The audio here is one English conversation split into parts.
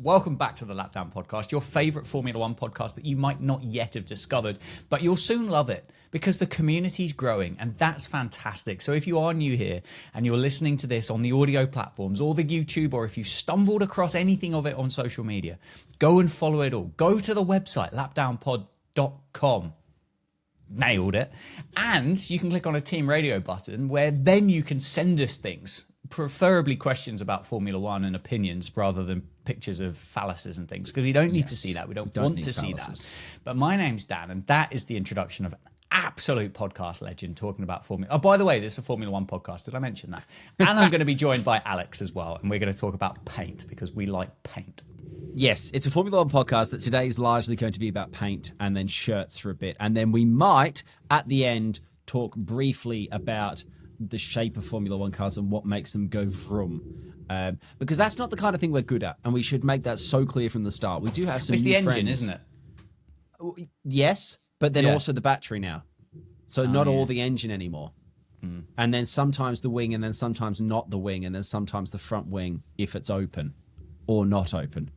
Welcome back to the Lapdown Podcast, your favorite Formula One podcast that you might not yet have discovered, but you'll soon love it because the community's growing, and that's fantastic. So if you are new here and you're listening to this on the audio platforms or the YouTube, or if you've stumbled across anything of it on social media, go and follow it all. Go to the website, lapdownpod.com. Nailed it. And you can click on a Team Radio button where then you can send us things, preferably questions about Formula One and opinions rather than pictures of phalluses and things, because we don't need to see that. We don't want to see that. But my name's Dan, and that is the introduction of an absolute podcast legend talking about Formula. Oh, by the way, this is a Formula One podcast. Did I mention that? And I'm going to be joined by Alex as well, and we're going to talk about paint because we like paint. Yes, it's a Formula One podcast that today is largely going to be about paint and then shirts for a bit. And then we might, at the end, talk briefly about the shape of Formula One cars and what makes them go vroom. Because that's not the kind of thing we're good at, and we should make that so clear from the start. We do have some It's new the engine, friends. isn't it? Yes, but then also the battery now. So not all the engine anymore. And then sometimes the wing, and then sometimes not the wing, and then sometimes the front wing if it's open or not open.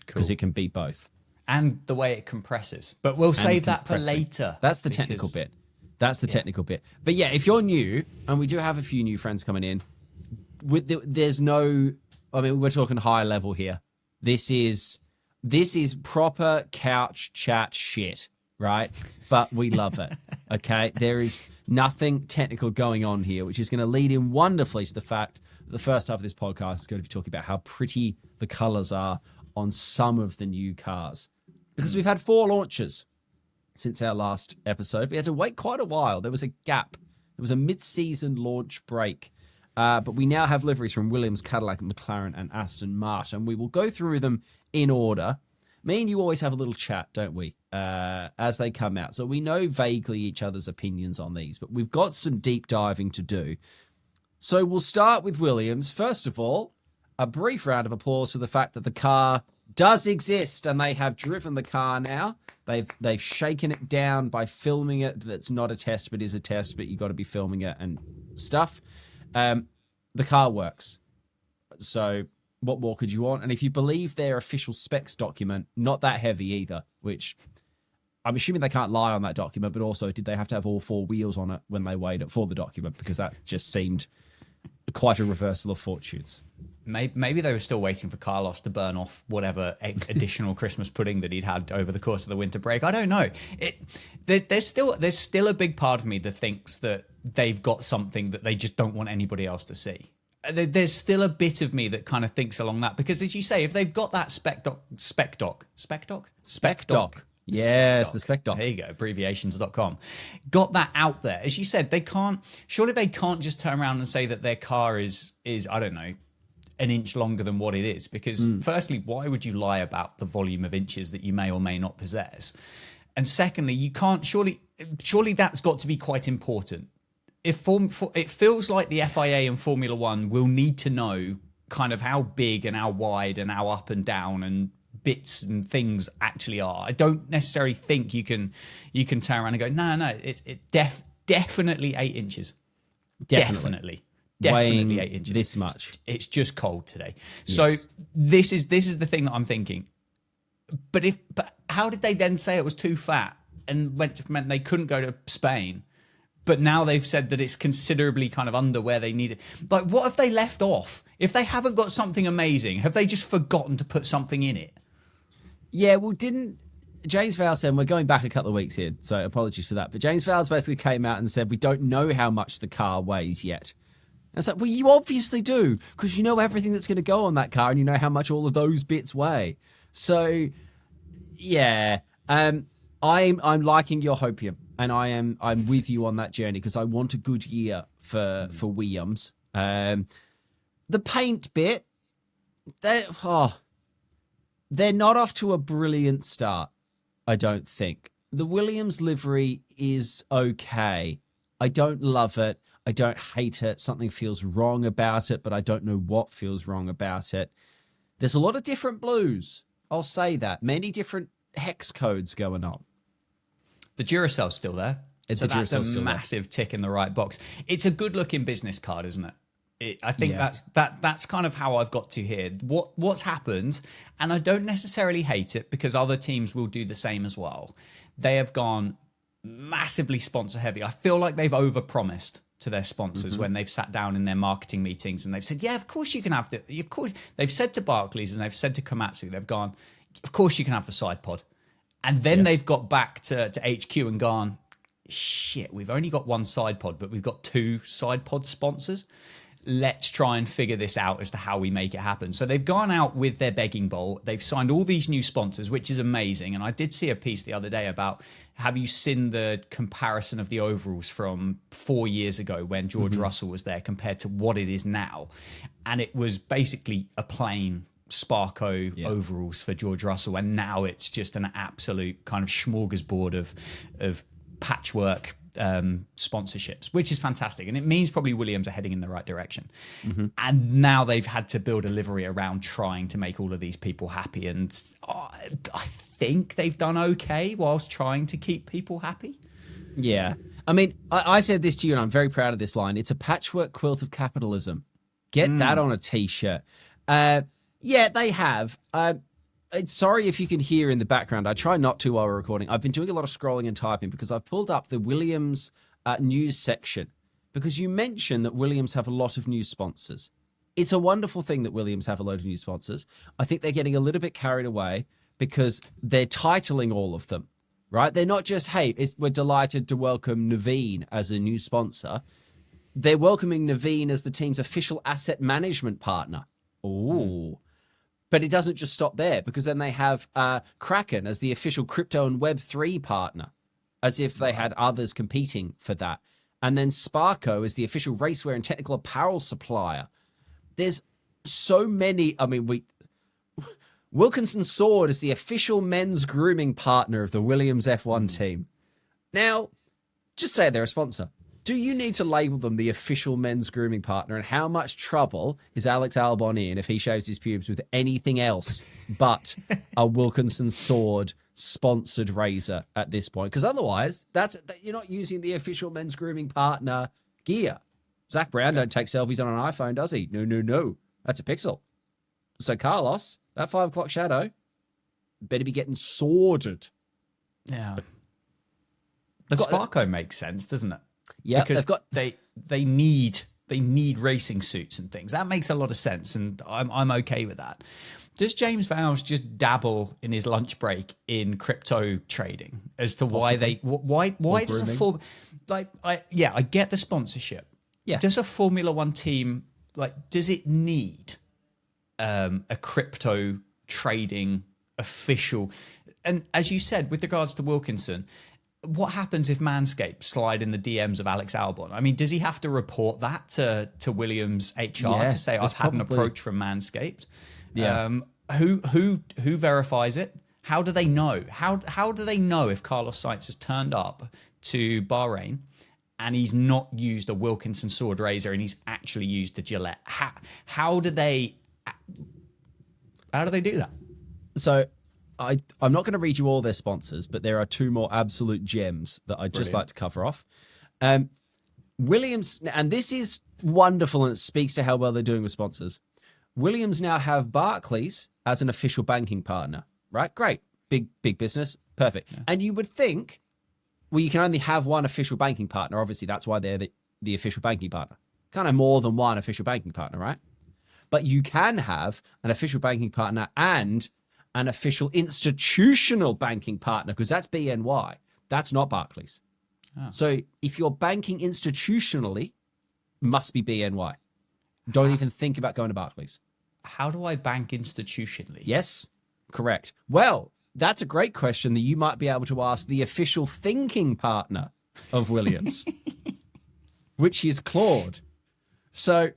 Because it can be both. And the way it compresses. But we'll save that for later. That's the technical bit. That's the technical bit. But yeah, if you're new, and we do have a few new friends coming in, there's no, I mean, we're talking high level here. This is proper couch chat shit, right? But we love it, okay? There is nothing technical going on here, which is going to lead in wonderfully to the fact that the first half of this podcast is going to be talking about how pretty the colors are on some of the new cars. Because we've had 4 launches since our last episode. We had to wait quite a while. There was a gap. There was a mid-season launch break. But we now have liveries from Williams, Cadillac, McLaren, and Aston Martin. We will go through them in order. Me and you always have a little chat, don't we, as they come out. So we know vaguely each other's opinions on these, but we've got some deep diving to do. So we'll start with Williams. First of all, a brief round of applause for the fact that the car does exist, and they have driven the car now. They've shaken it down by filming it. That's not a test, but is a test, but you've got to be filming it and stuff. The car works. So what more could you want? And if you believe their official specs document, not that heavy either, which I'm assuming they can't lie on that document, but also did they have to have all 4 wheels on it when they weighed it for the document? Because that just seemed quite a reversal of fortunes. Maybe they were still waiting for Carlos to burn off whatever additional Christmas pudding that he'd had over the course of the winter break. I don't know. There's still a big part of me that thinks that they've got something that they just don't want anybody else to see. There's still a bit of me that kind of thinks along that, because as you say, if they've got that spec doc. Yes, the spec doc. There you go, abbreviations.com. Got that out there. As you said, they can't just turn around and say that their car is I don't know, an inch longer than what it is, because firstly, why would you lie about the volume of inches that you may or may not possess? And secondly, you can't, surely that's got to be quite important. It feels like the FIA and Formula One will need to know kind of how big and how wide and how up and down and bits and things actually are. I don't necessarily think you can turn around and go, no, it definitely 8 inches. Definitely 8 inches. This much. It's just cold today. Yes. So this is the thing that I'm thinking. But how did they then say it was too fat and meant they couldn't go to Spain? But now they've said that it's considerably kind of under where they need it. Like, what have they left off? If they haven't got something amazing, have they just forgotten to put something in it? Yeah, well, didn't James Vowles said, we're going back a couple of weeks here, so apologies for that. But James Vowles basically came out and said, we don't know how much the car weighs yet. And it's like, well, you obviously do, because you know everything that's going to go on that car, and you know how much all of those bits weigh. So, yeah, I'm liking your hopium, and I'm with you on that journey, because I want a good year for Williams. The paint bit, they're not off to a brilliant start, I don't think. The Williams livery is okay. I don't love it. I don't hate it. Something feels wrong about it, but I don't know what feels wrong about it. There's a lot of different blues. I'll say that. Many different hex codes going on. The Duracell's still there. So that's a massive tick in the right box. It's a good-looking business card, isn't it? I think Yeah. that's kind of how I've got to here. What's happened, and I don't necessarily hate it because other teams will do the same as well. They have gone massively sponsor heavy. I feel like they've overpromised to their sponsors when they've sat down in their marketing meetings and they've said, "Yeah, of course you can have the." Of course, they've said to Barclays and they've said to Komatsu, they've gone, "Of course you can have the side pod," and then they've got back to HQ and gone, "Shit, we've only got one side pod, but we've got two side pod sponsors. Let's try and figure this out as to how we make it happen." So they've gone out with their begging bowl. They've signed all these new sponsors, which is amazing. And I did see a piece the other day about, have you seen the comparison of the overalls from 4 years ago when George Russell was there compared to what it is now? And it was basically a plain Sparko overalls for George Russell. And now it's just an absolute kind of smorgasbord of patchwork sponsorships, which is fantastic, and it means probably Williams are heading in the right direction. And now they've had to build a livery around trying to make all of these people happy, and I think they've done okay whilst trying to keep people happy. Yeah. I mean, I said this to you, and I'm very proud of this line. It's a patchwork quilt of capitalism. Get that on a t-shirt. Yeah, they have. Sorry if you can hear in the background. I try not to while we're recording. I've been doing a lot of scrolling and typing because I've pulled up the Williams news section, because you mentioned that Williams have a lot of news sponsors. It's a wonderful thing that Williams have a load of news sponsors. I think they're getting a little bit carried away because they're titling all of them, right? They're not just, hey, we're delighted to welcome Naveen as a new sponsor. They're welcoming Naveen as the team's official asset management partner. Ooh. But it doesn't just stop there, because then they have Kraken as the official crypto and Web3 partner, as if they had others competing for that. And then Sparko is the official racewear and technical apparel supplier. There's so many. I mean, Wilkinson Sword is the official men's grooming partner of the Williams F1 team. Now, just say they're a sponsor. Do you need to label them the official men's grooming partner? And how much trouble is Alex Albon in if he shaves his pubes with anything else but a Wilkinson Sword sponsored razor at this point? Because otherwise, you're not using the official men's grooming partner gear. Zach Brown don't take selfies on an iPhone, does he? No. That's a Pixel. So Carlos, that 5 o'clock shadow better be getting sworded. Yeah. But Sparko makes sense, doesn't it? Yeah, because they need racing suits and things. That makes a lot of sense, and I'm okay with that. Does James Vowles just dabble in his lunch break in crypto trading as to why does I get the sponsorship. Yeah. Does a Formula One team, does it need a crypto trading official? And as you said, with regards to Wilkinson, what happens if Manscaped slide in the DMs of Alex Albon? I mean, does he have to report that to Williams HR to say, I've had an approach from Manscaped? Yeah. Who verifies it? How do they know? How do they know if Carlos Sainz has turned up to Bahrain and he's not used a Wilkinson Sword razor and he's actually used a Gillette? How do they do that? So I'm not going to read you all their sponsors, but there are 2 more absolute gems that I'd just like to cover off. Williams, and this is wonderful and it speaks to how well they're doing with sponsors. Williams now have Barclays as an official banking partner, right? Great. Big business. Perfect. Yeah. And you would think, well, you can only have one official banking partner. Obviously, that's why they're the official banking partner. Can't have more than one official banking partner, right? But you can have an official banking partner and an official institutional banking partner, because that's BNY. That's not Barclays. Oh. So if you're banking institutionally, must be BNY. Don't even think about going to Barclays. How do I bank institutionally? Yes, correct. Well, that's a great question that you might be able to ask the official thinking partner of Williams, which is Claude. So,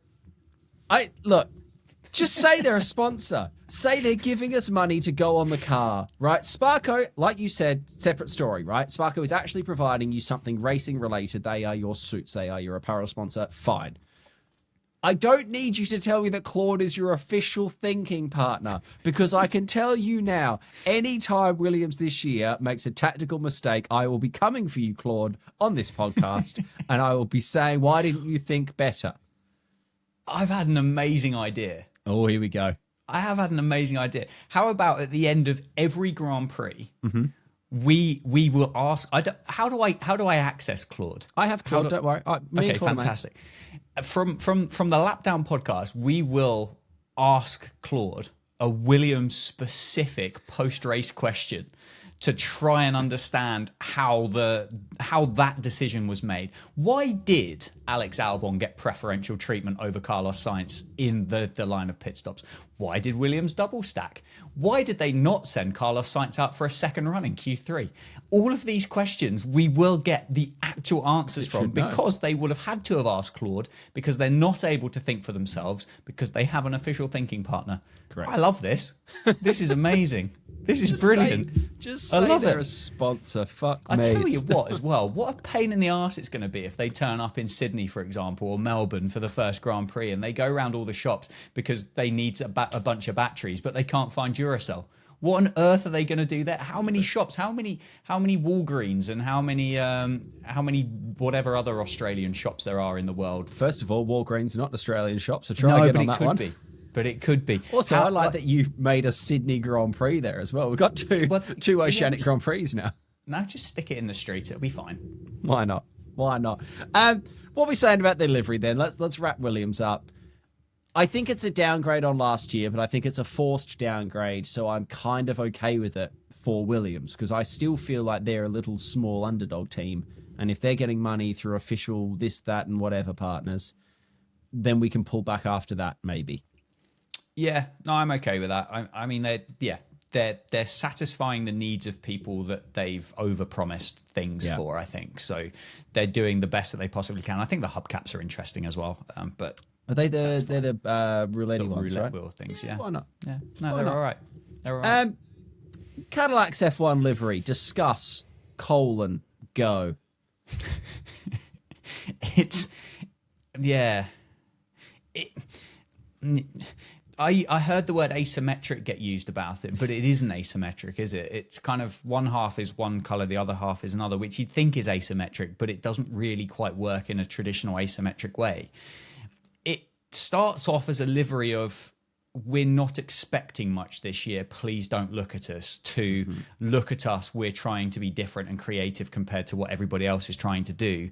just say they're a sponsor. Say they're giving us money to go on the car, right? Sparko, like you said, separate story, right? Sparko is actually providing you something racing related. They are your suits. They are your apparel sponsor. Fine. I don't need you to tell me that Claude is your official thinking partner, because I can tell you now, anytime Williams this year makes a tactical mistake, I will be coming for you, Claude, on this podcast, and I will be saying, why didn't you think better? I've had an amazing idea. Oh, here we go. I have had an amazing idea. How about at the end of every Grand Prix, we will ask? How do I access Claude? I have Claude. Don't worry. Me and Claude, fantastic. From the Lap Down podcast, we will ask Claude a Williams specific post race question to try and understand how that decision was made. Why did Alex Albon get preferential treatment over Carlos Sainz in the line of pit stops? Why did Williams double stack? Why did they not send Carlos Sainz out for a second run in Q3? All of these questions we will get the actual answers from, because they would have had to have asked Claude, because they're not able to think for themselves, because they have an official thinking partner. Correct. I love this. This is amazing. This is brilliant. Just say they're a sponsor. Fuck me. I tell you what, as well, what a pain in the arse it's going to be if they turn up in Sydney, for example, or Melbourne for the first Grand Prix, and they go around all the shops because they need a bunch of batteries, but they can't find Duracell. What on earth are they going to do there? How many shops? How many Walgreens and how many whatever other Australian shops there are in the world? First of all, Walgreens are not Australian shops, so try again on that one. But it could be. Also, I like that you made a Sydney Grand Prix there as well. We've got two Oceanic Grand Prix now. No, just stick it in the street. It'll be fine. Why not? What are we saying about the livery then? Let's wrap Williams up. I think it's a downgrade on last year, but I think it's a forced downgrade, so I'm kind of okay with it for Williams, because I still feel like they're a little small underdog team, and if they're getting money through official this, that, and whatever partners, then we can pull back after that, maybe. Yeah, no, I'm okay with that. I mean, they're satisfying the needs of people that they've overpromised things for, I think. So they're doing the best that they possibly can. I think the hubcaps are interesting as well, but... Are they the roulette ones, roulette right? wheel things, yeah. Why not? Yeah, no, they're all right. They're all right. Cadillac's F1 livery. Discuss, go. I heard the word asymmetric get used about it, but it isn't asymmetric, is it? It's kind of one half is one color, the other half is another, which you'd think is asymmetric, but it doesn't really quite work in a traditional asymmetric way. It starts off as a livery of, we're not expecting much this year, please don't look at us, to look at us, we're trying to be different and creative compared to what everybody else is trying to do.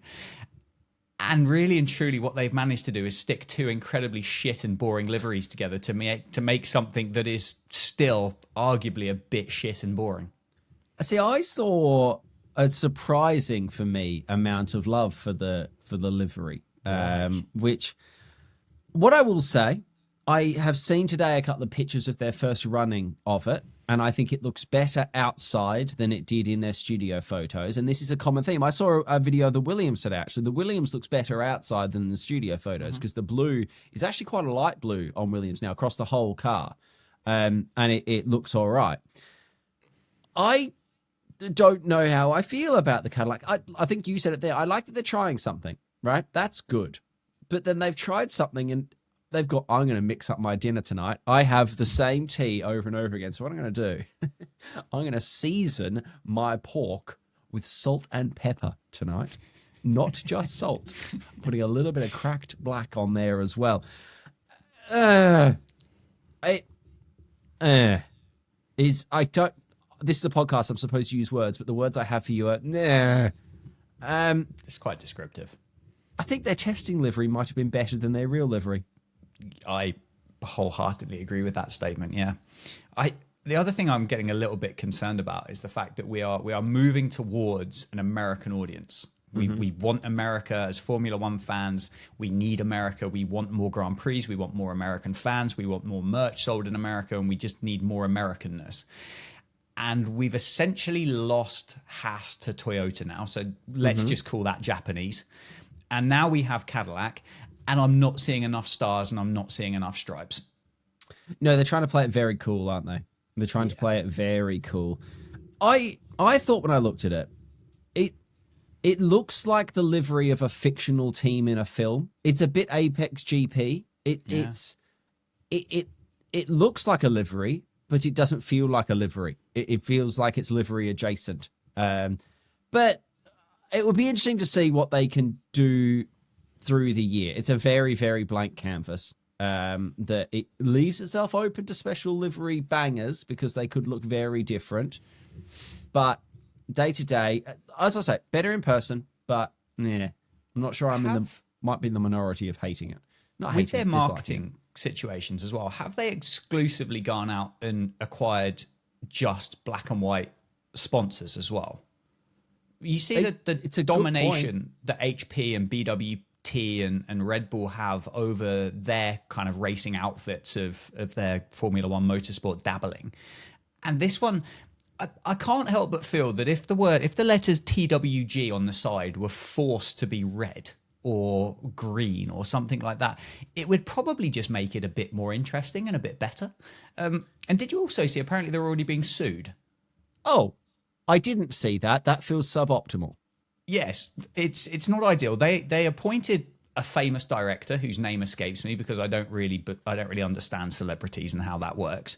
And really and truly what they've managed to do is stick two incredibly shit and boring liveries together to make something that is still arguably a bit shit and boring. See, I saw a surprising, for me, amount of love for the livery, which, what I will say, I have seen today a couple of pictures of their first running of it, and I think it looks better outside than it did in their studio photos. And this is a common theme. I saw a video of the Williams today, actually. The Williams looks better outside than the studio photos, because the blue is actually quite a light blue on Williams now across the whole car. And it looks all right. I don't know how I feel about the Cadillac. I think you said it there. I like that they're trying something, right? That's good. But then they've tried something and they've got, I'm going to mix up my dinner tonight. I have the same tea over and over again. So what I'm going to do, I'm going to season my pork with salt and pepper tonight. Not just salt. Putting a little bit of cracked black on there as well. This is a podcast. I'm supposed to use words, but the words I have for you are, It's quite descriptive. I think their testing livery might have been better than their real livery. I wholeheartedly agree with that statement. Yeah, the other thing I'm getting a little bit concerned about is the fact that we are moving towards an American audience. We want America as Formula One fans. We need America. We want more Grand Prix. We want more American fans. We want more merch sold in America, and we just need more Americanness. And we've essentially lost Haas to Toyota now. So let's just call that Japanese. And now we have Cadillac. And I'm not seeing enough stars and I'm not seeing enough stripes. No, they're trying to play it very cool, aren't they? They're trying to play it very cool. I thought when I looked at it, it looks like the livery of a fictional team in a film. It's a bit Apex GP. It looks like a livery, but it doesn't feel like a livery. It feels like it's livery adjacent. But it would be interesting to see what they can do through the year. It's a very, very blank canvas. That it leaves itself open to special livery bangers because they could look very different. But day to day, as I say, better in person. But yeah, I'm not sure. Might be in the minority of hating it. Not with hating their it, marketing situations as well. Have they exclusively gone out and acquired just black and white sponsors as well? You see the domination that HP and BWT and Red Bull have over their kind of racing outfits of their Formula One motorsport dabbling. And this one, I can't help but feel that if the letters TWG on the side were forced to be red or green or something like that, it would probably just make it a bit more interesting and a bit better. And did you also see, apparently they're already being sued? Oh, I didn't see that. That feels suboptimal. Yes, it's not ideal. They appointed a famous director whose name escapes me because I don't really understand celebrities and how that works.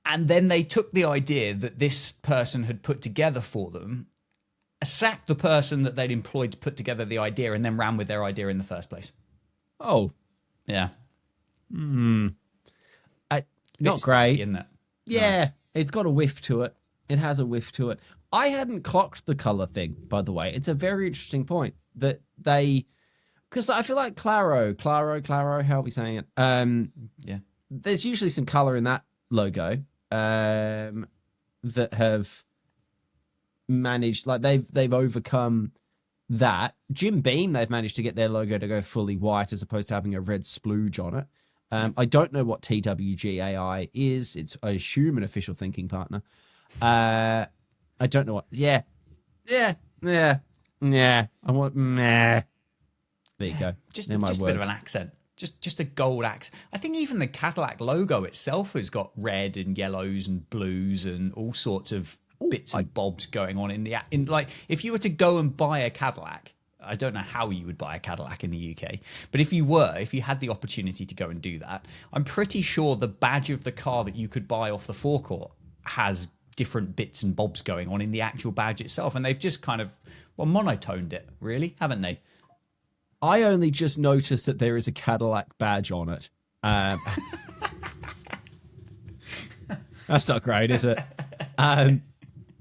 And then they took the idea that this person had put together for them, sacked the person that they'd employed to put together the idea, and then ran with their idea in the first place. Oh, yeah. Not great, isn't it? Yeah, it's got a whiff to it. It has a whiff to it. I hadn't clocked the color thing, by the way. It's a very interesting point that because I feel like Claro, how are we saying it? Yeah. There's usually some color in that logo that have managed, like they've overcome that. Jim Beam, they've managed to get their logo to go fully white as opposed to having a red splooge on it. I don't know what TWGAI is. It's, I assume, an official thinking partner. I don't know what. Yeah. I want. There you go. Just a bit of an accent. Just a gold accent. I think even the Cadillac logo itself has got red and yellows and blues and all sorts of bits and bobs going on in like if you were to go and buy a Cadillac. I don't know how you would buy a Cadillac in the UK, but if you had the opportunity to go and do that, I'm pretty sure the badge of the car that you could buy off the forecourt has different bits and bobs going on in the actual badge itself. And they've just kind of, monotoned it, really, haven't they? I only just noticed that there is a Cadillac badge on it. That's not great, is it?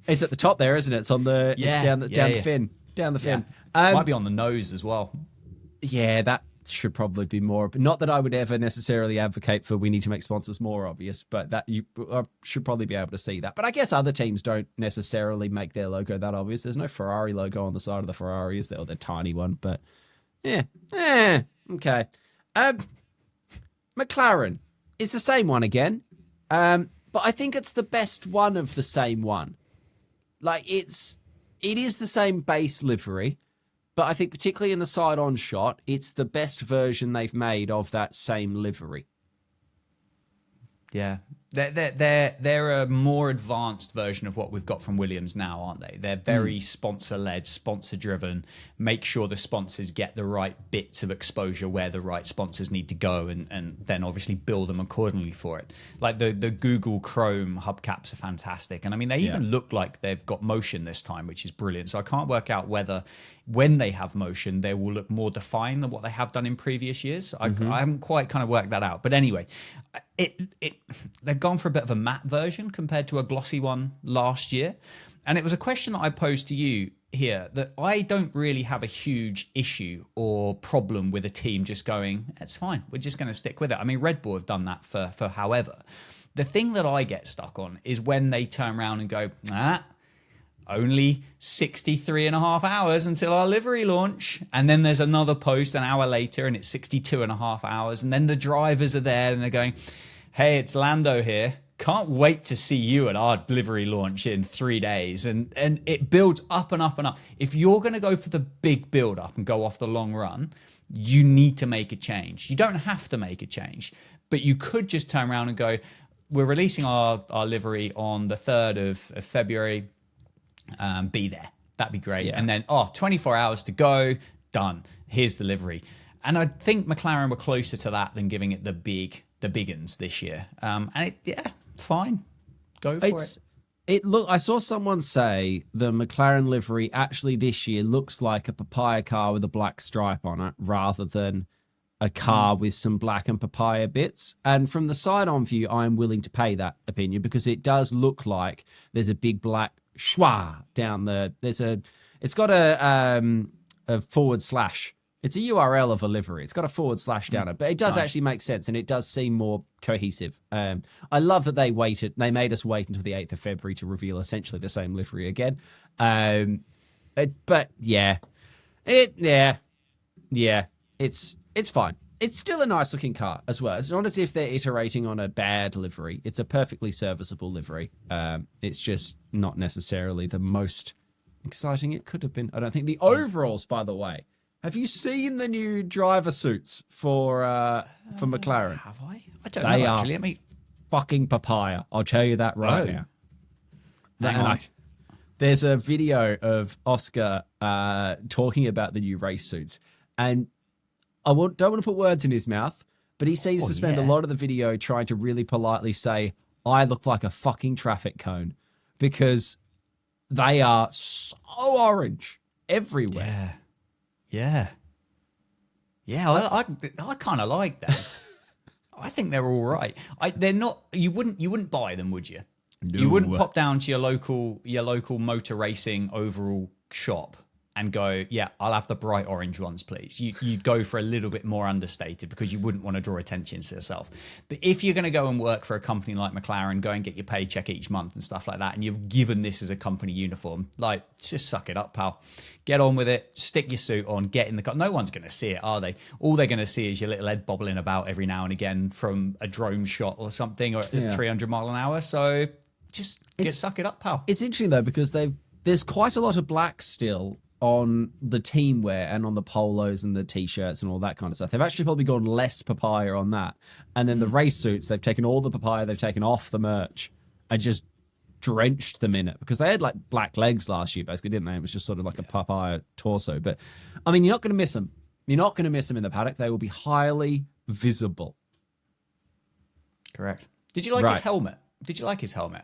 It's at the top there, isn't it? It's on the, it's down the fin. Down the fin. Might be on the nose as well. Yeah, that should probably be more. But not that I would ever necessarily advocate for we need to make sponsors more obvious, but that you should probably be able to see that. But I guess other teams don't necessarily make their logo that obvious. There's no Ferrari logo on the side of the Ferrari, is there? Or the tiny one, but yeah. Okay. McLaren is the same one again. But I think it's the best one of the same one. Like it is the same base livery, but I think particularly in the side-on shot, it's the best version they've made of that same livery. Yeah, they're a more advanced version of what we've got from Williams now, aren't they? They're very sponsor-led, sponsor-driven. Make sure the sponsors get the right bits of exposure where the right sponsors need to go, and then obviously build them accordingly for it. Like the Google Chrome hubcaps are fantastic, and I mean they even look like they've got motion this time, which is brilliant. So I can't work out whether when they have motion they will look more defined than what they have done in previous years. I haven't quite kind of worked that out, but anyway, they've gone for a bit of a matte version compared to a glossy one last year. And it was a question that I posed to you here, that I don't really have a huge issue or problem with a team just going, it's fine, we're just going to stick with it. I mean, Red Bull have done that for however. The thing that I get stuck on is when they turn around and go, only 63 and a half hours until our livery launch. And then there's another post an hour later and it's 62 and a half hours. And then the drivers are there and they're going, hey, it's Lando here. Can't wait to see you at our livery launch in 3 days. And it builds up and up and up. If you're going to go for the big build up and go off the long run, you need to make a change. You don't have to make a change, but you could just turn around and go, we're releasing our livery on the 3rd of February. Be there. That'd be great. Yeah. And then, 24 hours to go. Done. Here's the livery. And I think McLaren were closer to that than giving it the big uns this year. Fine. Go for it. I saw someone say the McLaren livery actually this year looks like a papaya car with a black stripe on it rather than a car with some black and papaya bits. And from the side-on view, I'm willing to pay that opinion because it does look like there's a big black schwa down the. It's got a forward slash. It's a URL of a livery. It's got a forward slash down it, but it does actually make sense and it does seem more cohesive. I love that they made us wait until the 8th of February to reveal essentially the same livery again. But yeah, it's fine. It's still a nice looking car as well. It's not as if they're iterating on a bad livery. It's a perfectly serviceable livery. It's just not necessarily the most exciting it could have been. I don't think. The overalls, by the way. Have you seen the new driver suits for McLaren? Have I? I don't know, actually. Let me... fucking papaya. I'll tell you that right now. There's a video of Oscar talking about the new race suits. And don't want to put words in his mouth, but he seems to spend a lot of the video trying to really politely say, I look like a fucking traffic cone. Because they are so orange everywhere. Yeah, I kind of like them. I think they're all right. They're not. You wouldn't buy them, would you? No. You wouldn't pop down to your local motor racing overall shop and go, yeah, I'll have the bright orange ones, please. You'd go for a little bit more understated because you wouldn't want to draw attention to yourself. But if you're going to go and work for a company like McLaren, go and get your paycheck each month and stuff like that, and you're given this as a company uniform, like, just suck it up, pal. Get on with it. Stick your suit on. Get in the car. No one's going to see it, are they? All they're going to see is your little head bobbling about every now and again from a drone shot or something, or at 300 mile an hour. So just suck it up, pal. It's interesting though because there's quite a lot of black still on the team wear and on the polos and the t-shirts and all that kind of stuff. They've actually probably gone less papaya on that. And then the race suits, they've taken all the papaya they've taken off the merch and just drenched them in it because they had like black legs last year, basically, didn't they? It was just sort of like a papaya torso. But I mean, you're not going to miss them. You're not going to miss them in the paddock. They will be highly visible. Correct. Did you like his helmet? Did you like his helmet?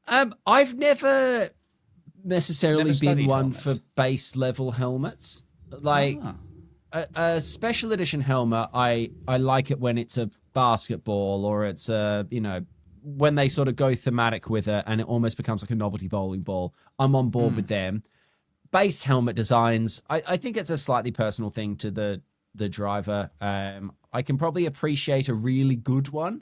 I've never necessarily been one for base level helmets. Like a special edition helmet, I like it when it's a basketball or it's when they sort of go thematic with it and it almost becomes like a novelty bowling ball. I'm on board with them. Base helmet designs, I think it's a slightly personal thing to the driver. I can probably appreciate a really good one.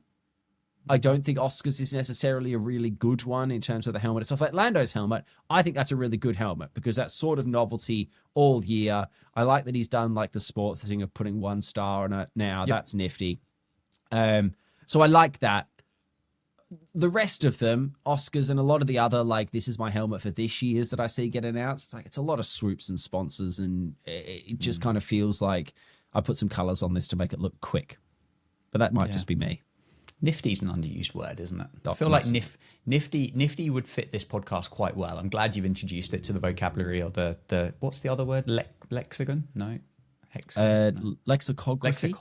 I don't think Oscar's is necessarily a really good one in terms of the helmet itself. Like Lando's helmet, I think that's a really good helmet because that's sort of novelty all year. I like that he's done like the sports thing of putting 1 star on it now. Yep. That's nifty. So I like that. The rest of them, Oscars and a lot of the other, like, this is my helmet for this year's that I see get announced. It's a lot of swoops and sponsors and it just kind of feels like I put some colors on this to make it look quick. But that might just be me. Nifty's an underused word, isn't it? I feel like nifty would fit this podcast quite well. I'm glad you've introduced it to the vocabulary or the what's the other word? Lexicon? No. Hexagon? No. Lexicography?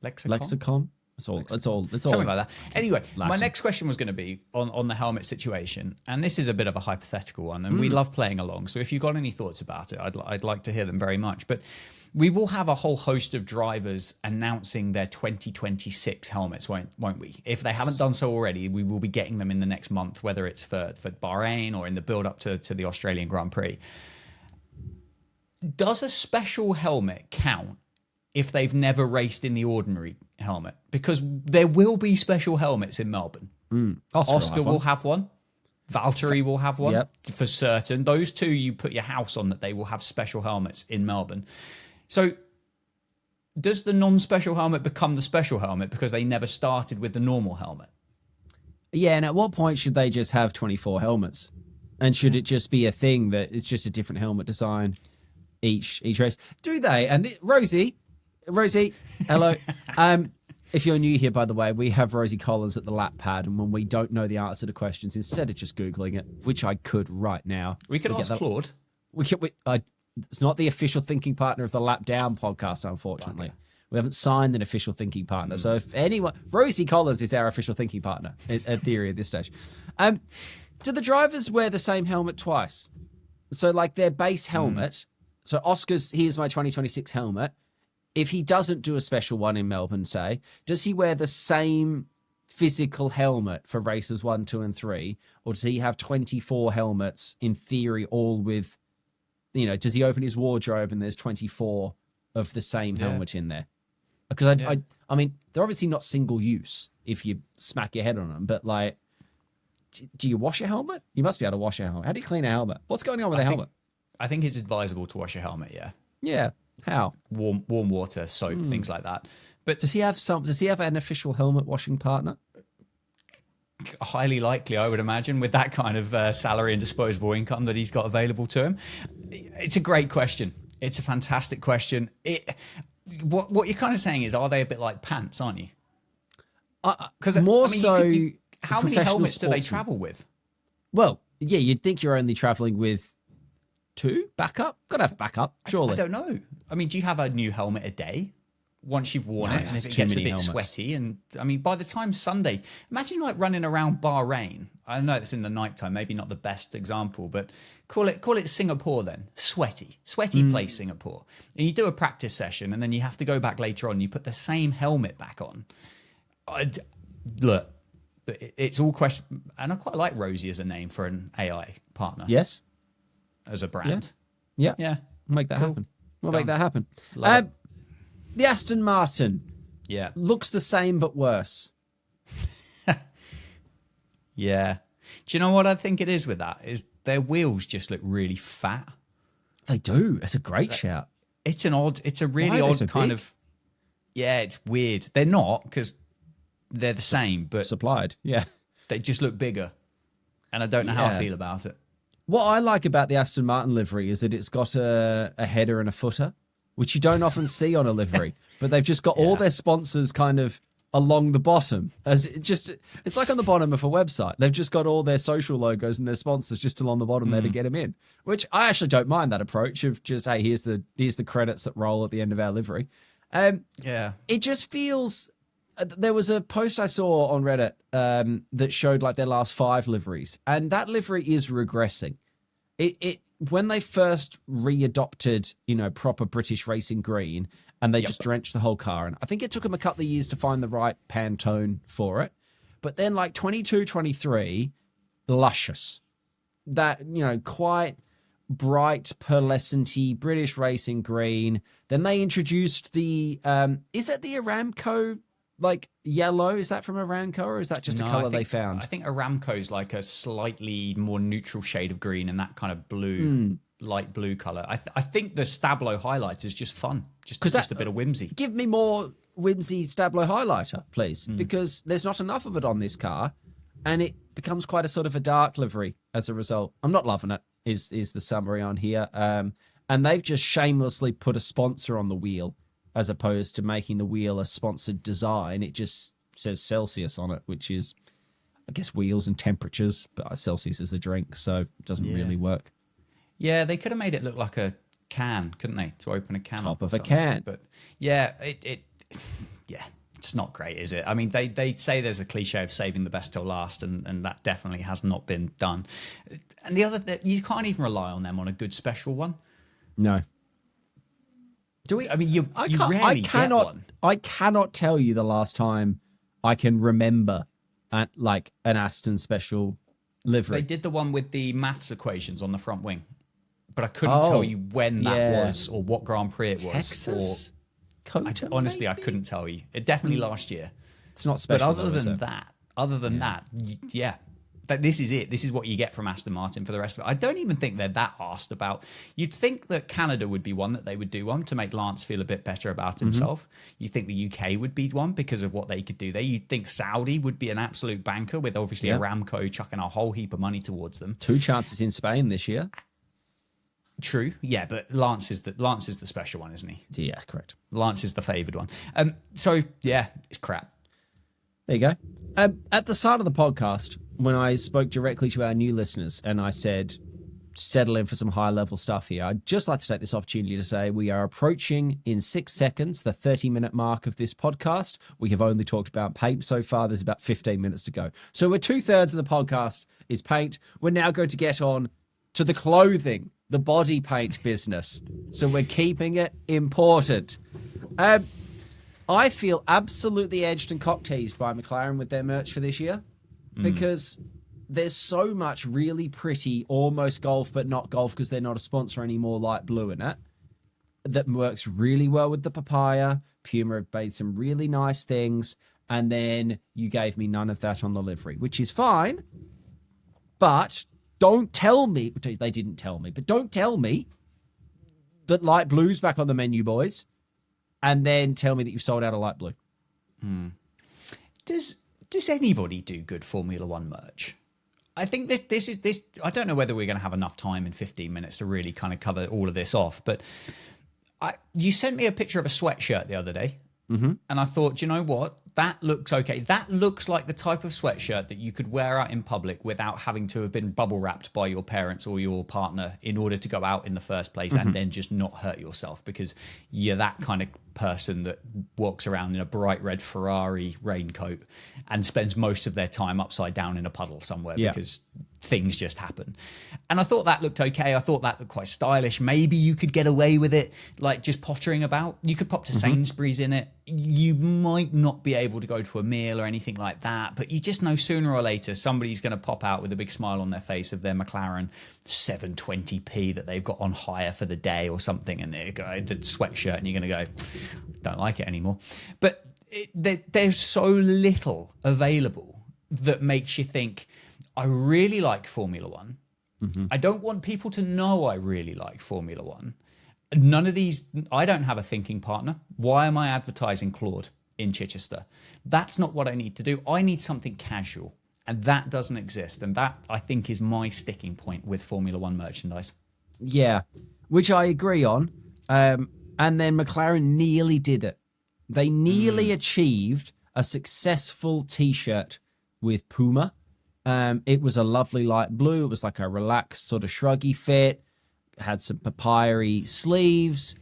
Lexicon? It's all something like that. Anyway, my next question was going to be on the helmet situation, and this is a bit of a hypothetical one, and we love playing along. So if you've got any thoughts about it, I'd like to hear them very much. But we will have a whole host of drivers announcing their 2026 helmets, won't we? If they haven't done so already, we will be getting them in the next month, whether it's for Bahrain or in the build up to the Australian Grand Prix. Does a special helmet count if they've never raced in the ordinary helmet? Because there will be special helmets in Melbourne. Oscar will have one. Valtteri will have one, for certain. Those two, you put your house on that they will have special helmets in Melbourne. So does the non-special helmet become the special helmet because they never started with the normal helmet? Yeah, and at what point should they just have 24 helmets? And should it just be a thing that it's just a different helmet design each race? Do they? And Rosie, hello. If you're new here, by the way, we have Rosie Collins at the lap pad, and when we don't know the answer to questions, instead of just Googling it, which I could right now. We could ask Claude. It's not the official thinking partner of the Lap Down podcast, unfortunately. We haven't signed an official thinking partner. So if anyone, Rosie Collins is our official thinking partner in theory at this stage. Do the drivers wear the same helmet twice? So like their base helmet. So Oscar's, here's my 2026 helmet. If he doesn't do a special one in Melbourne, say, does he wear the same physical helmet for races 1, 2, and 3? Or does he have 24 helmets in theory, all with, does he open his wardrobe and there's 24 of the same helmet in there? Because I mean, they're obviously not single use if you smack your head on them, but like, do you wash your helmet? You must be able to wash your helmet. How do you clean a helmet? What's going on with a helmet? I think it's advisable to wash your helmet. Yeah. Yeah. How? Warm water, soap, things like that. But does he have an official helmet washing partner? Highly likely, I would imagine, with that kind of salary and disposable income that he's got available to him. It's a great question. It's a fantastic question. What you're kind of saying is, are they a bit like pants, aren't you? Because how many helmets do they travel with? Well, yeah, you'd think you're only traveling with 2 backup. Gotta have backup, surely. I don't know. I mean, do you have a new helmet a day once you've worn it? And if it gets a bit sweaty, and I mean, by the time Sunday, imagine like running around Bahrain. I know it's in the nighttime, maybe not the best example, but call it Singapore then. Sweaty place, Singapore. And you do a practice session, and then you have to go back later on. You put the same helmet back on. Look, it's all question, and I quite like Rosie as a name for an AI partner. Yes, as a brand. Yeah. We'll make that happen. Make that happen. The Aston Martin. Yeah. Looks the same but worse. Yeah. Do you know what I think it is with that? Is their wheels just look really fat. They do. It's a great shout. It's a really odd kind of. Yeah, it's weird. They're not, because they're the same, but supplied. Yeah. They just look bigger. And I don't know how I feel about it. What I like about the Aston Martin livery is that it's got a header and a footer, which you don't often see on a livery. But they've just got all their sponsors kind of along the bottom. It's like on the bottom of a website. They've just got all their social logos and their sponsors just along the bottom there to get them in. Which I actually don't mind that approach of just, hey, here's the credits that roll at the end of our livery. It just feels. There was a post I saw on Reddit that showed like their last 5 liveries, and that livery is regressing. It when they first readopted, proper British racing green, and they just drenched the whole car, and I think it took them a couple of years to find the right Pantone for it. But then like 22, 23, luscious. That, quite bright, pearlescent-y British racing green. Then they introduced the is it the Aramco like yellow? Is that from Aramco, or is that just a color they found? I think Aramco's like a slightly more neutral shade of green and that kind of blue, light blue color. I think the Stablo highlighter is just fun, just a bit of whimsy. Give me more whimsy Stablo highlighter, please, because there's not enough of it on this car, and it becomes quite a sort of a dark livery as a result. I'm not loving it. Is the summary on here? And they've just shamelessly put a sponsor on the wheel, as opposed to making the wheel a sponsored design. It just says Celsius on it, which is, I guess, wheels and temperatures, but Celsius is a drink, so it doesn't really work. Yeah, they could have made it look like a can, couldn't they, to open a can top of a can. But yeah, it's not great, is it? I mean, they say there's a cliche of saving the best till last, and that definitely has not been done. And you can't even rely on them on a good special one. No. Do we? I mean, you rarely get one. I cannot tell you the last time I can remember like an Aston special livery. They did the one with the maths equations on the front wing, but I couldn't tell you when that was or what Grand Prix it was. Texas? Honestly, I couldn't tell you. It definitely last year. It's not special. But other than that, yeah. This is it. This is what you get from Aston Martin for the rest of it. I don't even think they're that asked about. You'd think that Canada would be one that they would do one to make Lance feel a bit better about himself. You think the UK would be one because of what they could do there. You'd think Saudi would be an absolute banker with obviously Aramco chucking a whole heap of money towards them. 2 chances in Spain this year. True, yeah, but Lance is the special one, isn't he? Yeah, correct. Lance is the favoured one. So yeah, it's crap. There you go. At the start of the podcast, when I spoke directly to our new listeners and I said, settle in for some high level stuff here, I'd just like to take this opportunity to say we are approaching in 6 seconds the 30-minute mark of this podcast. We have only talked about paint so far. There's about 15 minutes to go. So we're 2/3 of the podcast is paint. We're now going to get on to the clothing, the body paint business. So we're keeping it important. I feel absolutely edged and cock-teased by McLaren with their merch for this year because there's so much really pretty, almost golf, but not golf because they're not a sponsor anymore, light blue in it, that works really well with the papaya. Puma have made some really nice things, and then you gave me none of that on the livery, which is fine, but don't tell me, they didn't tell me, but don't tell me that light blue's back on the menu, boys, and then tell me that you've sold out of light blue. Does anybody do good Formula One merch? I think this is. I don't know whether we're going to have enough time in 15 minutes to really kind of cover all of this off. But you sent me a picture of a sweatshirt the other day, and I thought, you know what? That looks okay. That looks like the type of sweatshirt that you could wear out in public without having to have been bubble wrapped by your parents or your partner in order to go out in the first place and then just not hurt yourself because you're that kind of person that walks around in a bright red Ferrari raincoat and spends most of their time upside down in a puddle somewhere because things just happen. And I thought that looked okay. I thought that looked quite stylish. Maybe you could get away with it, like just pottering about. You could pop to Sainsbury's in it. You might not be able to go to a meal or anything like that, but you just know sooner or later somebody's going to pop out with a big smile on their face of their McLaren 720p that they've got on hire for the day or something, and they go the sweatshirt, and you're going to go, don't like it anymore. But there's so little available that makes you think, I really like Formula One. I don't want people to know I really like Formula One. None of these, I don't have a thinking partner. Why am I advertising Claude in Chichester? That's not what I need to do. I need something casual, and that doesn't exist. And that, I think, is my sticking point with Formula One merchandise. Yeah, which I agree on. And then McLaren nearly did it. They nearly achieved a successful T-shirt with Puma. It was a lovely light blue. It was like a relaxed sort of shruggy fit. It had some papaya-y sleeves.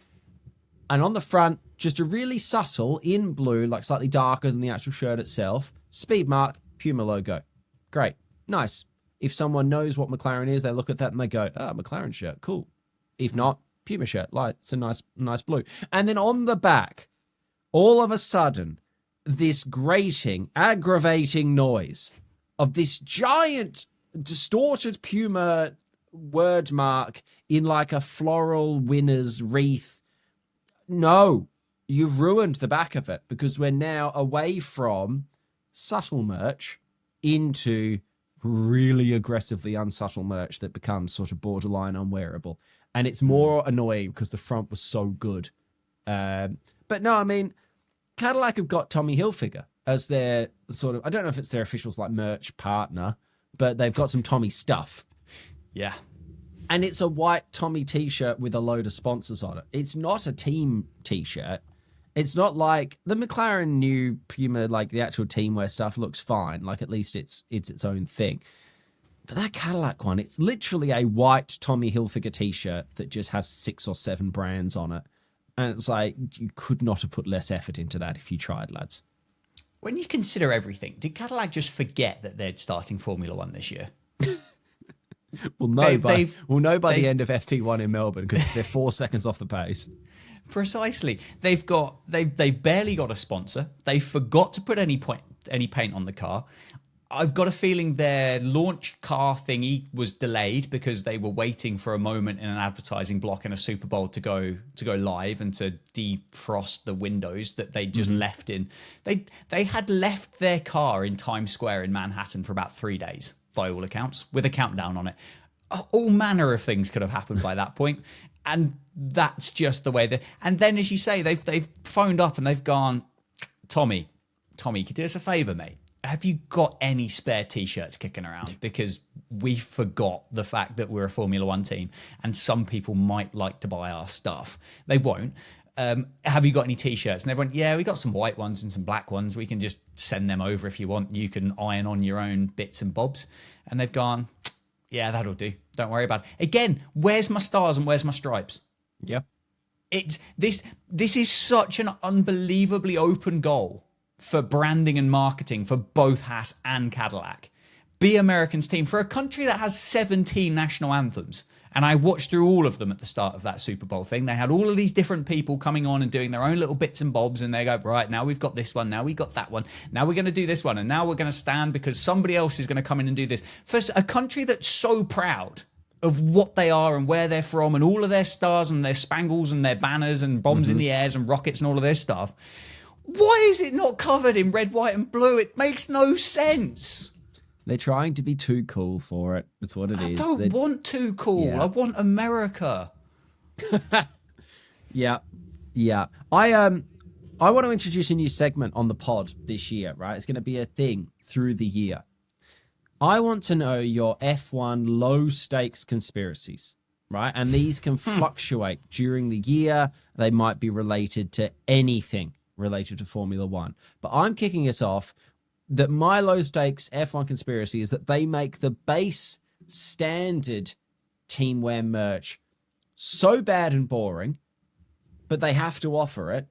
And on the front, just a really subtle, in blue, like slightly darker than the actual shirt itself, speed mark, Puma logo. Great. Nice. If someone knows what McLaren is, they look at that and they go, McLaren shirt, cool. If not, Puma shirt, light. It's a nice blue. And then on the back, all of a sudden, this grating, aggravating noise of this giant, distorted Puma word mark in like a floral winner's wreath. No, you've ruined the back of it because we're now away from subtle merch into really aggressively unsubtle merch that becomes sort of borderline unwearable. And it's more annoying because the front was so good. But no, I mean, Cadillac have got Tommy Hilfiger as their sort of, I don't know if it's their official like merch partner, but they've got some Tommy stuff. Yeah. And it's a white Tommy t-shirt with a load of sponsors on it. It's not a team t-shirt. It's not like the McLaren new Puma, like the actual teamwear stuff looks fine. Like at least it's its own thing. But that Cadillac one, it's literally a white Tommy Hilfiger t-shirt that just has 6 or 7 brands on it. And it's like, you could not have put less effort into that if you tried, lads. When you consider everything, did Cadillac just forget that they're starting Formula One this year? We'll know by the end of FP1 in Melbourne because they're 4 seconds off the pace. Precisely. They've barely got a sponsor. They forgot to put any paint on the car. I've got a feeling their launch car thingy was delayed because they were waiting for a moment in an advertising block in a Super Bowl to go live and to defrost the windows that they just left in. They had left their car in Times Square in Manhattan for about 3 days, by all accounts, with a countdown on it. All manner of things could have happened by that point, and that's just the way that. And then, as you say, they've phoned up and they've gone, Tommy, could you do us a favour, mate? Have you got any spare T-shirts kicking around? Because we forgot the fact that we're a Formula One team and some people might like to buy our stuff. They won't. Have you got any T-shirts? And they went, yeah, we got some white ones and some black ones. We can just send them over if you want. You can iron on your own bits and bobs. And they've gone, Yeah, that'll do. Don't worry about it. Again, where's my stars and where's my stripes? Yeah. This is such an unbelievably open goal for branding and marketing for both Haas and Cadillac. Be American's team for a country that has 17 national anthems. And I watched through all of them at the start of that Super Bowl thing. They had all of these different people coming on and doing their own little bits and bobs. And they go, right, now we've got this one. Now we got that one. Now we're going to do this one. And now we're going to stand because somebody else is going to come in and do this. First, a country that's so proud of what they are and where they're from and all of their stars and their spangles and their banners and bombs in the airs and rockets and all of this stuff. Why is it not covered in red, white and blue? It makes no sense. They're trying to be too cool for it. That's what it is. I don't want too cool. Yeah. I want America. Yeah. I want to introduce a new segment on the pod this year, right? It's going to be a thing through the year. I want to know your F1 low stakes conspiracies, right? And these can fluctuate during the year. They might be related to anything related to Formula One. But I'm kicking us off that my low stakes F1 conspiracy is that they make the base standard teamwear merch so bad and boring, but they have to offer it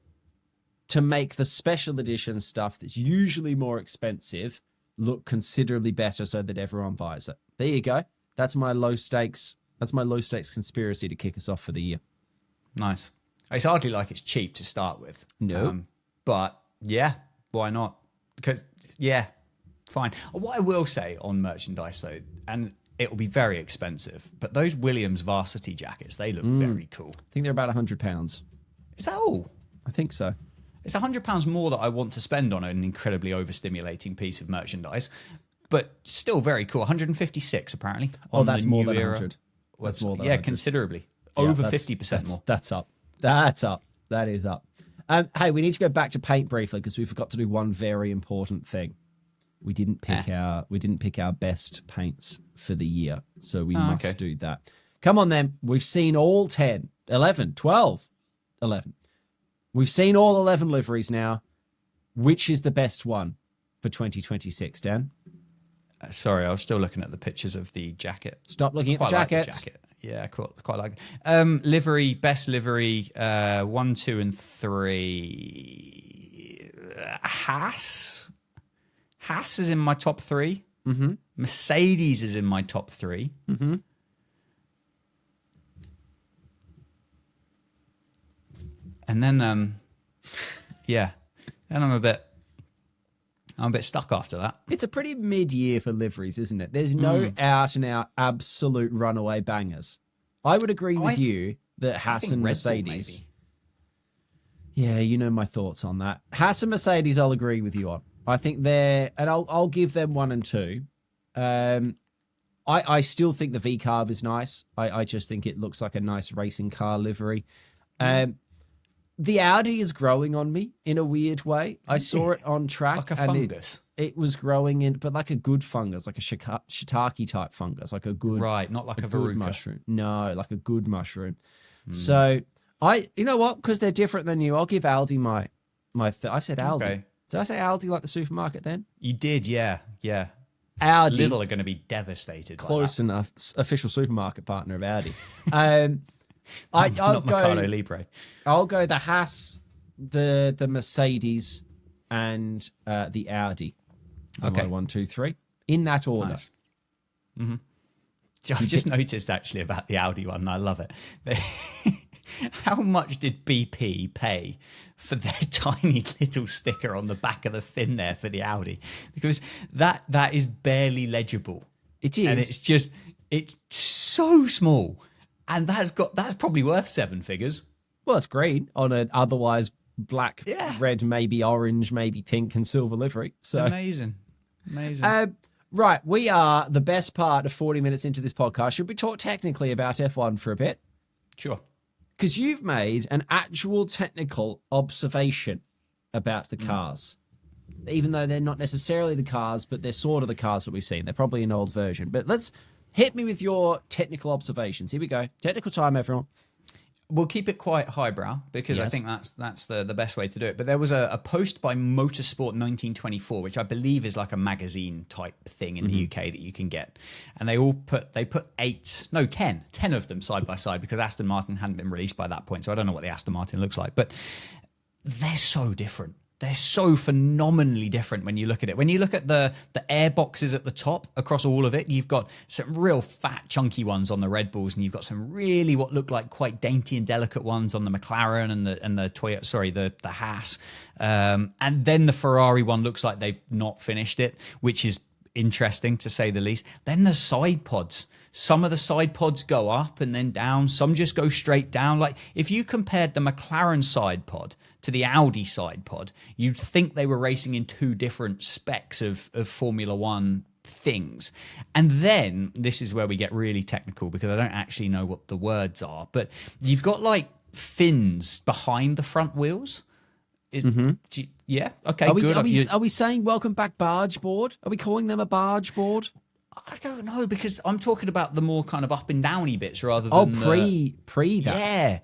to make the special edition stuff that's usually more expensive look considerably better so that everyone buys it. There you go. That's my low stakes conspiracy to kick us off for the year. Nice. It's hardly like it's cheap to start with. No. But yeah, why not? Because yeah, fine. What I will say on merchandise though, and it will be very expensive, but those Williams varsity jackets, they look very cool. I think they're about £100. Is that all? I think so. It's £100 more that I want to spend on an incredibly overstimulating piece of merchandise, but still very cool. 156 apparently. Oh, that's more than Era 100. That's more than yeah, 100. considerably. Yeah, Over 50% more. That's up. That's up. That is up. Hey, we need to go back to paint briefly because we forgot to do one very important thing. We didn't pick our best paints for the year, so we must do that. Come on then. We've seen all 10, 11, 12, 11. We've seen all 11 liveries now. Which is the best one for 2026, Dan? Sorry, I was still looking at the pictures of the jacket. Stop looking at the jackets. Like the jacket. Yeah, quite like it. Livery, best livery, 1, 2, and 3. Haas is in my top 3. Mm-hmm. Mercedes is in my top 3. Mm-hmm. And then, then I'm a bit stuck after that. It's a pretty mid-year for liveries, isn't it? There's no out-and-out absolute runaway bangers. I would agree with you that Haas and Mercedes... Yeah, you know my thoughts on that. Haas and Mercedes, I'll agree with you on. I think they're... And I'll give them 1 and 2. I still think the V-carb is nice. I just think it looks like a nice racing car livery. The Audi is growing on me in a weird way. I saw it on track. Like a fungus. It was growing in, but like a good fungus, like a shiitake type fungus, like a good... Right, not like a good verruca. mushroom. No, like a good mushroom. So, you know what? Because they're different than you, I'll give Aldi my I said Aldi. Okay. Did I say Aldi like the supermarket then? You did, yeah. Aldi. Lidl are going to be devastated. Close enough. Official supermarket partner of Audi. I'll not go Mercado Libre. I'll go the Haas, the Mercedes, and the Audi. Okay. 1, 2, 3. In that order. Nice. Mm-hmm. I've just noticed actually about the Audi one, and I love it. How much did BP pay for their tiny little sticker on the back of the fin there for the Audi? Because that is barely legible. It is. And it's so small. And that's probably worth 7 figures. Well, it's green on an otherwise black, red, maybe orange, maybe pink and silver livery. So amazing. Right, we are the best part of 40 minutes into this podcast. Should we talk technically about F1 for a bit? Sure. Because you've made an actual technical observation about the cars. Even though they're not necessarily the cars, but they're sort of the cars that we've seen. They're probably an old version. But let's hit me with your technical observations. Here we go. Technical time, everyone. We'll keep it quite highbrow because I Yes. think that's the best way to do it. But there was a post by Motorsport 1924, which I believe is like a magazine type thing in the UK that you can get, and they put 10 of them side by side because Aston Martin hadn't been released by that point, so I don't know what the Aston Martin looks like, but they're so different. They're so phenomenally different when you look at it. When you look at the air boxes at the top across all of it, you've got some real fat, chunky ones on the Red Bulls, and you've got some really what look like quite dainty and delicate ones on the McLaren and the Toyota, sorry, the Haas. And then the Ferrari one looks like they've not finished it, which is interesting to say the least. Then the side pods. Some of the side pods go up and then down. Some just go straight down. Like if you compared the McLaren side pod to the Audi side pod, you'd think they were racing in two different specs of Formula One things. And then this is where we get really technical because I don't actually know what the words are, but you've got like fins behind the front wheels. Yeah. Okay. Good. Are we saying welcome back barge board? Are we calling them a barge board? I don't know because I'm talking about the more kind of up and downy bits rather than pre that. Yeah.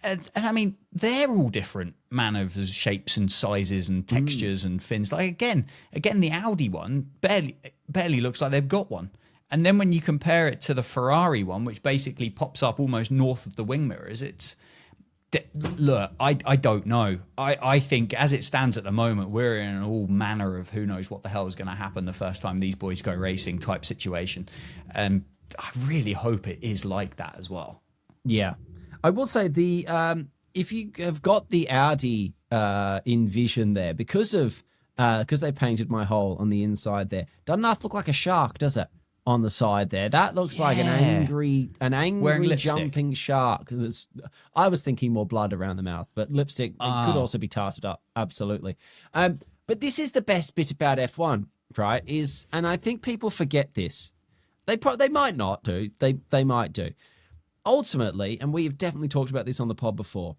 And I mean, they're all different manoeuvres, shapes and sizes and textures and fins. Like again, the Audi one barely looks like they've got one. And then when you compare it to the Ferrari one, which basically pops up almost north of the wing mirrors, look, I don't know. I think as it stands at the moment, we're in an all manner of who knows what the hell is going to happen the first time these boys go racing type situation. And I really hope it is like that as well. Yeah. I will say if you have got the Audi Envision there, because they painted my hole on the inside there, doesn't half look like a shark, does it? On the side there, that looks like an angry jumping shark. I was thinking more blood around the mouth, but lipstick could also be tarted up. Absolutely. But this is the best bit about F1, right? And I think people forget this. They might not do. They might do. Ultimately, and we've definitely talked about this on the pod before,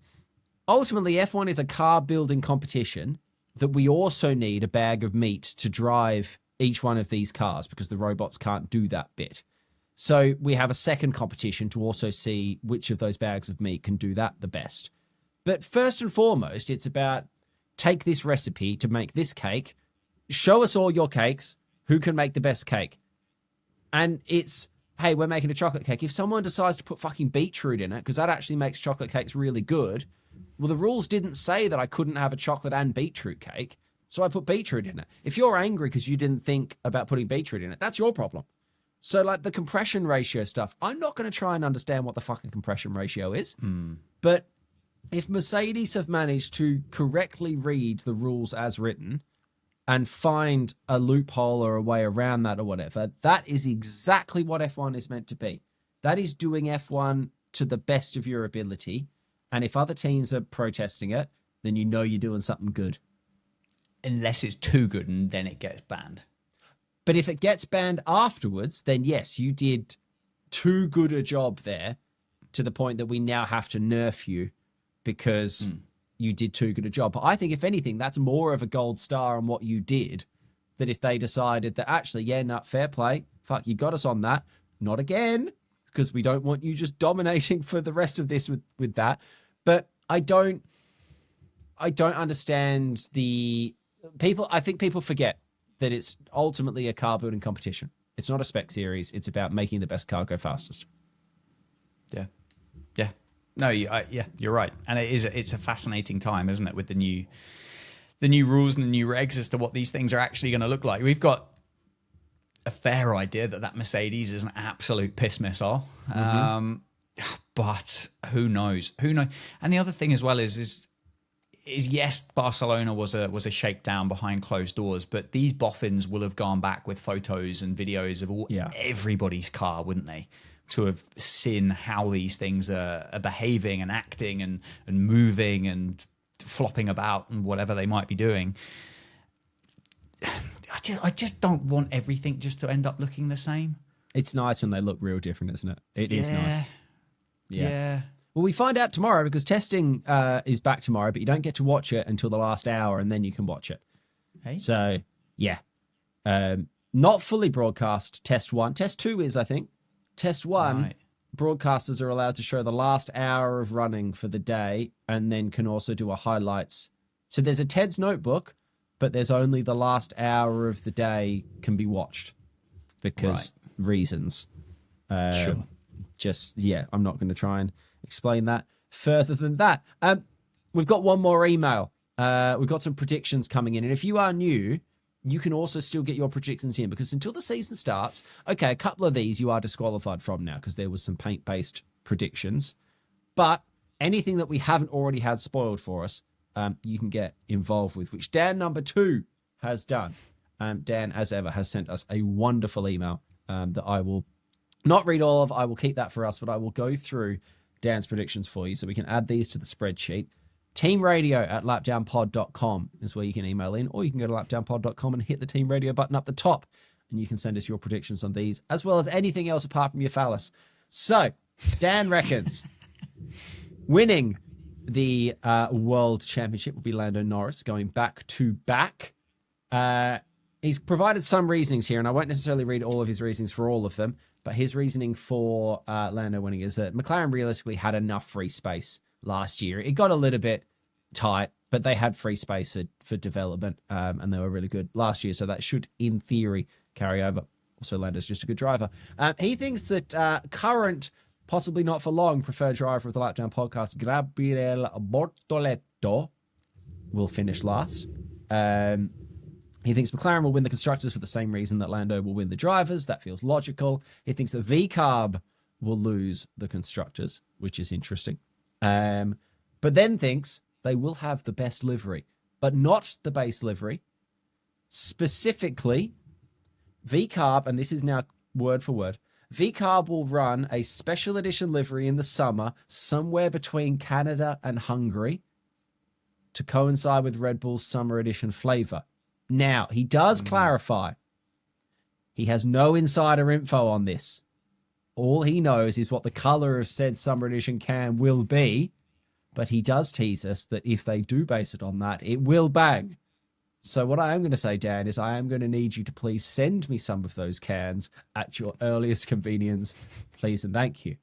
ultimately F1 is a car building competition that we also need a bag of meat to drive each one of these cars because the robots can't do that bit. So we have a second competition to also see which of those bags of meat can do that the best. But first and foremost, it's about take this recipe to make this cake, show us all your cakes, who can make the best cake. And it's, hey, we're making a chocolate cake. If someone decides to put fucking beetroot in it, because that actually makes chocolate cakes really good, well, the rules didn't say that I couldn't have a chocolate and beetroot cake, so I put beetroot in it. If you're angry because you didn't think about putting beetroot in it, that's your problem. So, like, the compression ratio stuff, I'm not going to try and understand what the fucking compression ratio is, but if Mercedes have managed to correctly read the rules as written and find a loophole or a way around that or whatever, that is exactly what F1 is meant to be. That is doing F1 to the best of your ability. And if other teams are protesting it, then you know you're doing something good. Unless it's too good and then it gets banned. But if it gets banned afterwards, then yes, you did too good a job there to the point that we now have to nerf you because you did too good a job. But I think, if anything, that's more of a gold star on what you did than if they decided that actually, yeah, not fair play. Fuck, you got us on that. Not again, because we don't want you just dominating for the rest of this with that. But I don't understand the people. I think people forget that it's ultimately a car building competition. It's not a spec series. It's about making the best car go fastest. Yeah. Yeah. No, you're right. And it's a fascinating time, isn't it, with the new rules and the new regs as to what these things are actually going to look like. We've got a fair idea that Mercedes is an absolute piss missile. But who knows? And the other thing as well is yes, Barcelona was a shakedown behind closed doors, but these boffins will have gone back with photos and videos of everybody's car, wouldn't they? To have seen how these things are behaving and acting and moving and flopping about and whatever they might be doing. I just don't want everything just to end up looking the same. It's nice when they look real different, isn't it? It is nice. Yeah. Well, we find out tomorrow because testing is back tomorrow, but you don't get to watch it until the last hour, and then you can watch it. Hey? So, yeah. Not fully broadcast, test 1. Test 2 is, I think. Test 1, broadcasters are allowed to show the last hour of running for the day and then can also do a highlights. So there's a Ted's notebook, but there's only the last hour of the day can be watched because reasons. Sure. I'm not going to try and explain that further than that. We've got one more email. We've got some predictions coming in. And if you are new, you can also still get your predictions in because until the season starts, okay, a couple of these you are disqualified from now because there was some paint-based predictions. But anything that we haven't already had spoiled for us, you can get involved with, which Dan number 2 has done. Dan, as ever, has sent us a wonderful email that I will not read all of. I will keep that for us, but I will go through Dan's predictions for you so we can add these to the spreadsheet. teamradio@lapdownpod.com is where you can email in, or you can go to lapdownpod.com and hit the Team Radio button up the top, and you can send us your predictions on these, as well as anything else apart from your phallus. So, Dan reckons winning the World Championship will be Lando Norris, going back to back. He's provided some reasonings here, and I won't necessarily read all of his reasonings for all of them, but his reasoning for Lando winning is that McLaren realistically had enough free space last year. It got a little bit tight, but they had free space for development, and they were really good last year, so that should, in theory, carry over. Also, Lando's just a good driver. He thinks that current, possibly not for long, preferred driver of the Lapdown podcast, Gabriel Bortoleto, will finish last. He thinks McLaren will win the constructors for the same reason that Lando will win the drivers. That feels logical. He thinks that VCarb will lose the constructors, which is interesting. But then thinks they will have the best livery, but not the base livery. Specifically, VCarb, and this is now word for word, VCarb will run a special edition livery in the summer, somewhere between Canada and Hungary, to coincide with Red Bull's summer edition flavor. Now, he does clarify, he has no insider info on this. All he knows is what the color of said summer edition can will be, but he does tease us that if they do base it on that, it will bang. So what I am going to say, Dan, is I am going to need you to please send me some of those cans at your earliest convenience, please and thank you.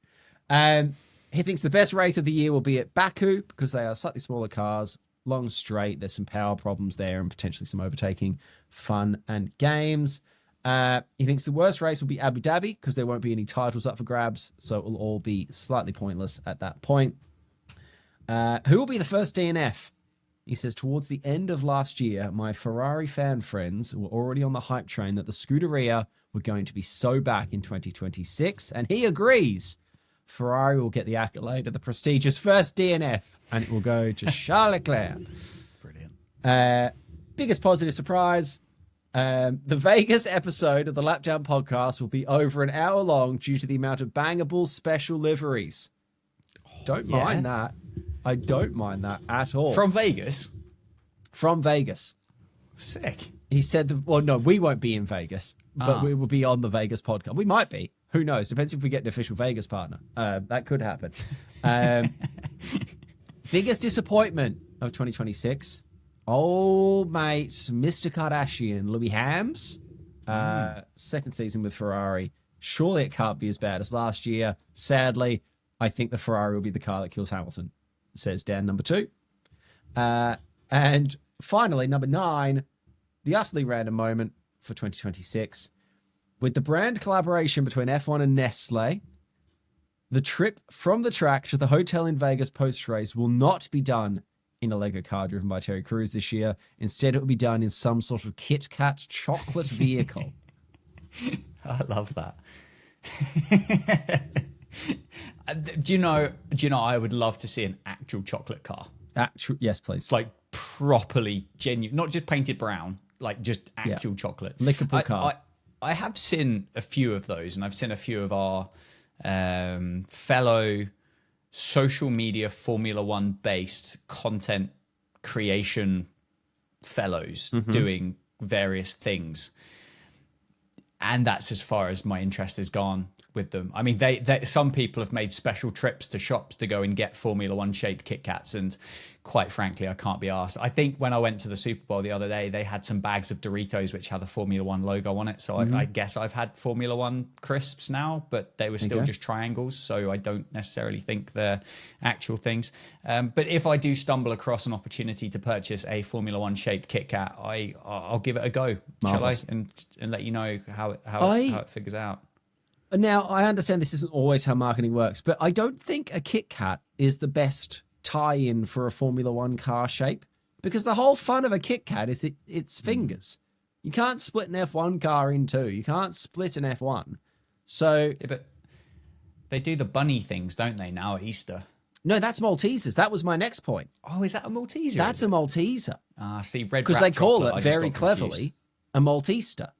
He thinks the best race of the year will be at Baku because they are slightly smaller cars, long straight, there's some power problems there and potentially some overtaking fun and games. He thinks the worst race will be Abu Dhabi because there won't be any titles up for grabs, so it will all be slightly pointless at that point. Who will be the first DNF? He says, towards the end of last year, my Ferrari fan friends were already on the hype train that the Scuderia were going to be so back in 2026, and he agrees. Ferrari will get the accolade of the prestigious first DNF, and it will go to Charles Leclerc. Brilliant. Biggest positive surprise. The Vegas episode of the Lapdown podcast will be over an hour long due to the amount of bangable special liveries. Don't mind that. I don't mind that at all. From Vegas? From Vegas. Sick. He said, well, no, we won't be in Vegas, but we will be on the Vegas podcast. We might be. Who knows? Depends if we get an official Vegas partner. That could happen. Biggest disappointment of 2026. Oh, mate, Mr. Kardashian, Louis Hams. Second season with Ferrari. Surely it can't be as bad as last year. Sadly, I think the Ferrari will be the car that kills Hamilton, says Dan number 2. And finally, number 9, the utterly random moment for 2026. With the brand collaboration between F1 and Nestle, the trip from the track to the hotel in Vegas post-race will not be done in a Lego car driven by Terry Crews this year. Instead, it will be done in some sort of Kit Kat chocolate vehicle. I love that. Do you know, I would love to see an actual chocolate car. Yes, please. It's like properly genuine, not just painted brown, like just actual chocolate. Lickable car. I have seen a few of those, and I've seen a few of our fellow social media Formula One based content creation fellows doing various things. And that's as far as my interest has gone with them. I mean, they some people have made special trips to shops to go and get Formula One shaped Kit Kats, and quite frankly, I can't be asked. I think when I went to the Super Bowl the other day, they had some bags of Doritos which had the Formula One logo on it. So I guess I've had Formula One crisps now, but they were still just triangles. So I don't necessarily think they're actual things. But if I do stumble across an opportunity to purchase a Formula One shaped Kit Kat, I'll give it a go. Marvelous. Shall I? And let you know how it figures out. Now, I understand this isn't always how marketing works, but I don't think a Kit Kat is the best tie-in for a Formula One car shape, because the whole fun of a Kit Kat is its fingers. You can't split an F1 car in two. You can't split an F1. So, Yeah, but they do the bunny things, don't they, now at Easter? no, that's Maltesers. That was my next point. Oh, is that a Malteser? That's a Malteser. See, red Because they call it very cleverly a Maltester,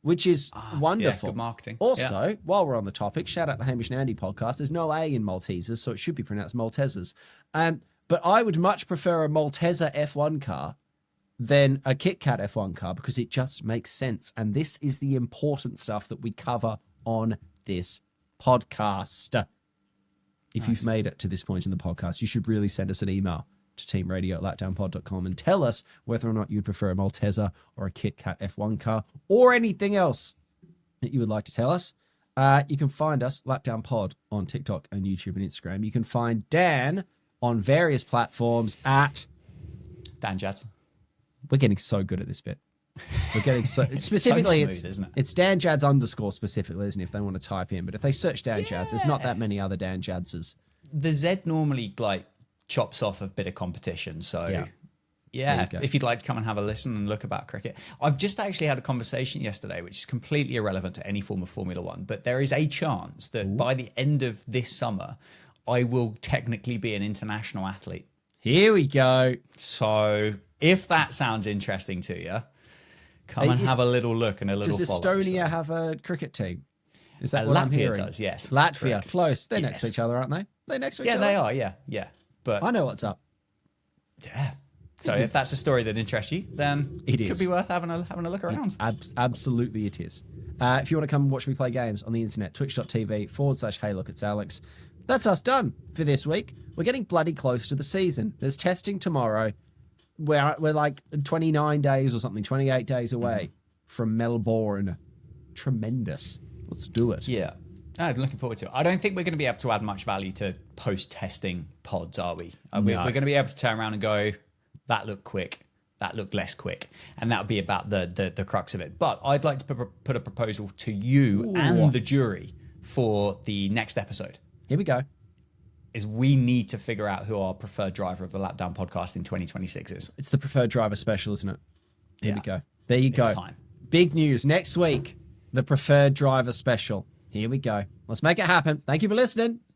which is wonderful. Yeah, good marketing. Also, while we're on the topic, shout out the Hamish and Andy podcast. There's no A in Maltesers, so it should be pronounced Maltesers. But I would much prefer a Malteser F1 car than a Kit Kat F1 car, because it just makes sense. And this is the important stuff that we cover on this podcast. If you've made it to this point in the podcast, you should really send us an email to teamradio@letdownpod.com and tell us whether or not you'd prefer a Malteser or a Kit Kat F1 car, or anything else that you would like to tell us. You can find us, Lapdown Pod, on TikTok and YouTube and Instagram. You can find Dan on various platforms at Dan Jadson. We're getting so good at this bit. We're getting so It's specifically so smooth, isn't it? It's Dan Jads _ specifically, isn't it? If they want to type in, but if they search Dan Jads, there's not that many other Dan Jadses. The Z normally chops off a bit of competition, so yeah, go. if you'd like to come and have a listen and look about cricket. I've just actually had a conversation yesterday which is completely irrelevant to any form of Formula One, but there is a chance that by the end of this summer I will technically be an international athlete. Here we go. So if that sounds interesting to you, come and have a little look and a little Does follow. Estonia have a cricket team? Is that what I'm Latvia hearing? does, yes. Latvia, Correct. close. They're next to Yes. each other, aren't they? They're next to each Yeah, other. they are. Yeah. But I know what's up. yeah. So if that's a story that interests you, then It could is. be worth having a look around. Absolutely it is. If you want to come and watch me play games on the internet, twitch.tv/hey look it's Alex. That's us done for this week. We're getting bloody close to the season. There's testing tomorrow. We're like 29 days or something, 28 days away from Melbourne. Tremendous. Let's do it. Yeah. I'm looking forward to it. I don't think we're going to be able to add much value to post-testing pods, are we? We're going to be able to turn around and go, that looked quick, that looked less quick. And that would be about the crux of it. But I'd like to put a proposal to you and the jury for the next episode. Here we go. Is we need to figure out who our preferred driver of the Lapdown podcast in 2026 is. It's the preferred driver special, isn't it? Here we go. There you go. It's time. Big news next week. The preferred driver special. Here we go. Let's make it happen. Thank you for listening.